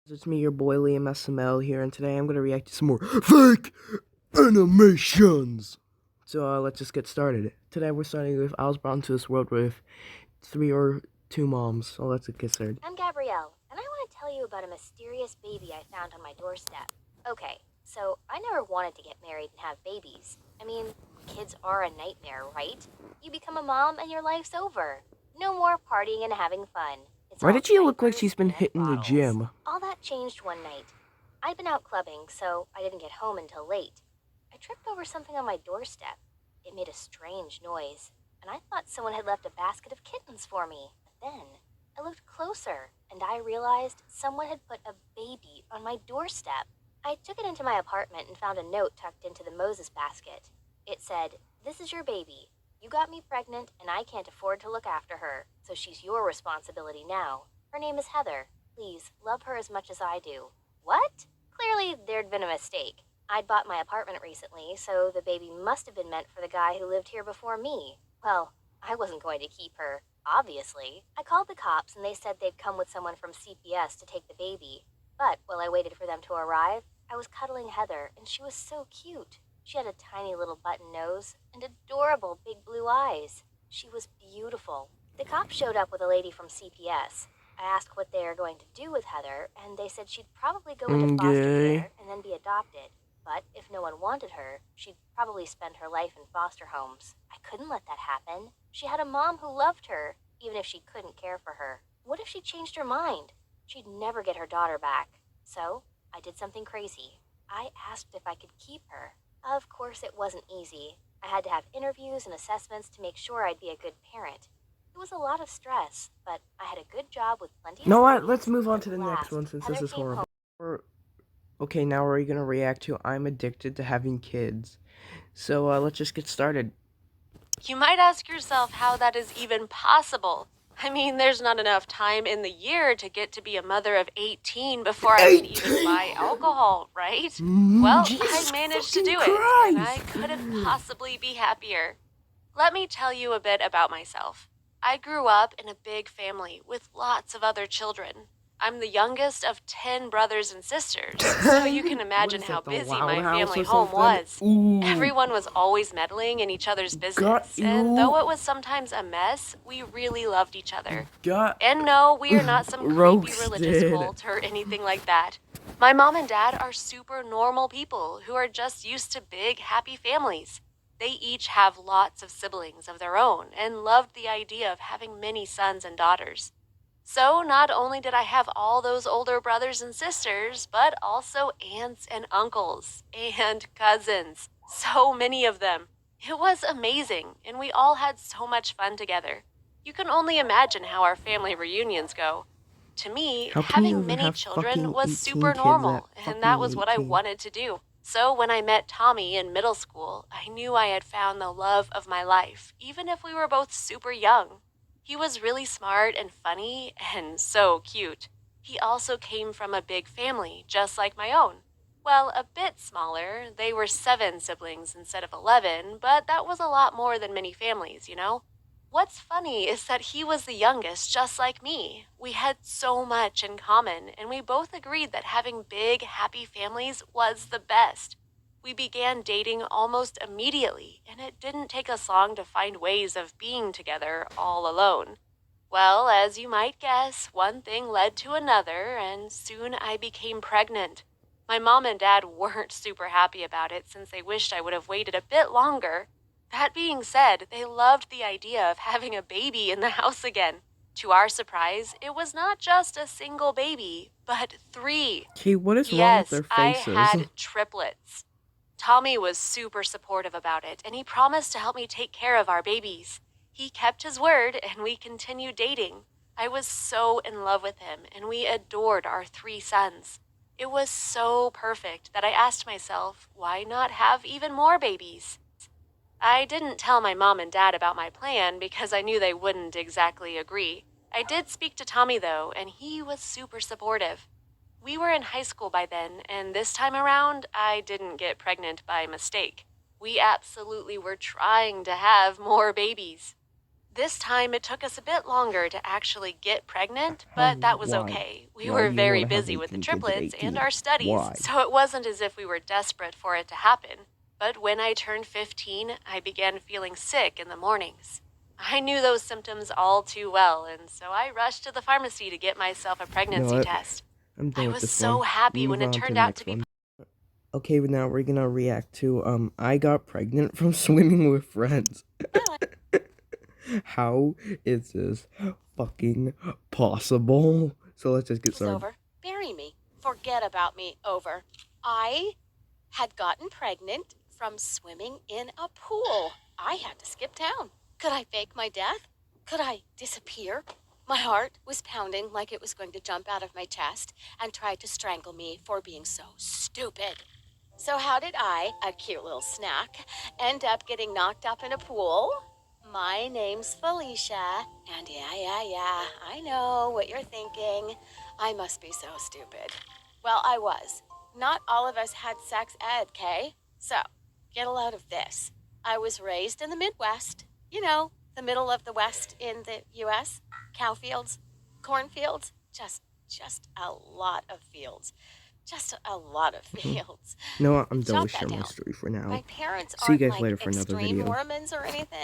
It's me, your boy Liam SML here, and today I'm going to react to some more fake animations. So let's just get started. Today we're starting with I was brought into this world with 3 or 2 moms. So let's get started. I'm Gabrielle, and I want to tell you about a mysterious baby I found on my doorstep. Okay, so I never wanted to get married and have babies. I mean, kids are a nightmare, right? You become a mom and your life's over. No more partying and having fun. It's Why all did she look like diapers she's been and hitting the bottles. gym? All that changed one night. I'd been out clubbing, so I didn't get home until late. I tripped over something on my doorstep. It made a strange noise, and I thought someone had left a basket of kittens for me. But then I looked closer, and I realized someone had put a baby on my doorstep. I took it into my apartment and found a note tucked into the Moses basket. It said, "This is your baby. You got me pregnant, and I can't afford to look after her, so she's your responsibility now. Her name is Heather. Please, love her as much as I do." What? Clearly, there'd been a mistake. I'd bought my apartment recently, so the baby must have been meant for the guy who lived here before me. Well, I wasn't going to keep her, obviously. I called the cops and they said they'd come with someone from CPS to take the baby. But while I waited for them to arrive, I was cuddling Heather, and she was so cute. She had a tiny little button nose and adorable big blue eyes. She was beautiful. The cops showed up with a lady from CPS. I asked what they are going to do with Heather, and they said she'd probably go into foster Okay. care and then be adopted. But if no one wanted her, she'd probably spend her life in foster homes. I couldn't let that happen. She had a mom who loved her, even if she couldn't care for her. What if she changed her mind? She'd never get her daughter back. So, I did something crazy. I asked if I could keep her. Of course, it wasn't easy. I had to have interviews and assessments to make sure I'd be a good parent. It was a lot of stress, but I had a good job with plenty of You know what? savings. Let's move on And to at the next one last, since this Heather is came home. horrible. Okay, now we're going to react to I'm addicted to having kids. So let's just get started. You might ask yourself how that is even possible. I mean, there's not enough time in the year to get to be a mother of 18 before I can even buy alcohol, right? Well, I Jesus managed to fucking do it, and I Christ! couldn't possibly be happier. Let me tell you a bit about myself. I grew up in a big family with lots of other children. I'm the youngest of 10 brothers and sisters, so you can What imagine is how that, the busy Loud my House family or home something? was. Ooh, Everyone was always meddling in each other's got business, and you, though it was sometimes a mess, we really loved each other. got And no, we are not some creepy religious roasted. cult or anything like that. My mom and dad are super normal people who are just used to big, happy families. They each have lots of siblings of their own and loved the idea of having many sons and daughters. So not only did I have all those older brothers and sisters, but also aunts and uncles and cousins. So many of them. It was amazing, and we all had so much fun together. You can only imagine how our family reunions go. To me, How can you having even many have children fucking was 18 super kids at normal, and that fucking was what I 18? wanted to do. So when I met Tommy in middle school, I knew I had found the love of my life, even if we were both super young. He was really smart and funny and so cute. He also came from a big family, just like my own. Well, a bit smaller. They were 7 siblings instead of 11, but that was a lot more than many families, you know? What's funny is that he was the youngest, just like me. We had so much in common, and we both agreed that having big, happy families was the best. We began dating almost immediately, and it didn't take us long to find ways of being together all alone. Well, as you might guess, one thing led to another, and soon I became pregnant. My mom and dad weren't super happy about it since they wished I would have waited a bit longer. That being said, they loved the idea of having a baby in the house again. To our surprise, it was not just a single baby, but 3. Okay, what is wrong with Yes, their I faces? had triplets. Tommy was super supportive about it, and he promised to help me take care of our babies. He kept his word, and we continued dating. I was so in love with him, and we adored our 3 sons. It was so perfect that I asked myself, why not have even more babies? I didn't tell my mom and dad about my plan because I knew they wouldn't exactly agree. I did speak to Tommy, though, and he was super supportive. We were in high school by then, and this time around, I didn't get pregnant by mistake. We absolutely were trying to have more babies. This time it took us a bit longer to actually get pregnant, but that was Why? okay. We Why were do you very want to have busy with the 18 kids at triplets and 18? our studies, Why? so it wasn't as if we were desperate for it to happen. But when I turned 15, I began feeling sick in the mornings. I knew those symptoms all too well, and so I rushed to the pharmacy to get myself a You know pregnancy what? test. I'm done I with was this so one. happy when Move it on to turned the out next to be. one. Okay, now we're gonna react to I got pregnant from swimming with friends. How is this fucking possible? So let's just get It's started. over. Bury me. Forget about me. Over. I had gotten pregnant from swimming in a pool. I had to skip town. Could I fake my death? Could I disappear? My heart was pounding like it was going to jump out of my chest and try to strangle me for being so stupid. So, how did I, a cute little snack, end up getting knocked up in a pool? My name's Felicia, and yeah, I know what you're thinking. I must be so stupid. Well, I was. Not all of us had sex ed, Kay? So, get a load of this. I was raised in the Midwest. You know, the middle of the West in the U.S. Cow fields, cornfields, just a lot of fields. Just a lot of fields. You know what? I'm done Jot with that sharing my down. story for now. My parents See you aren't guys like later for another extreme video. Mormons or anything.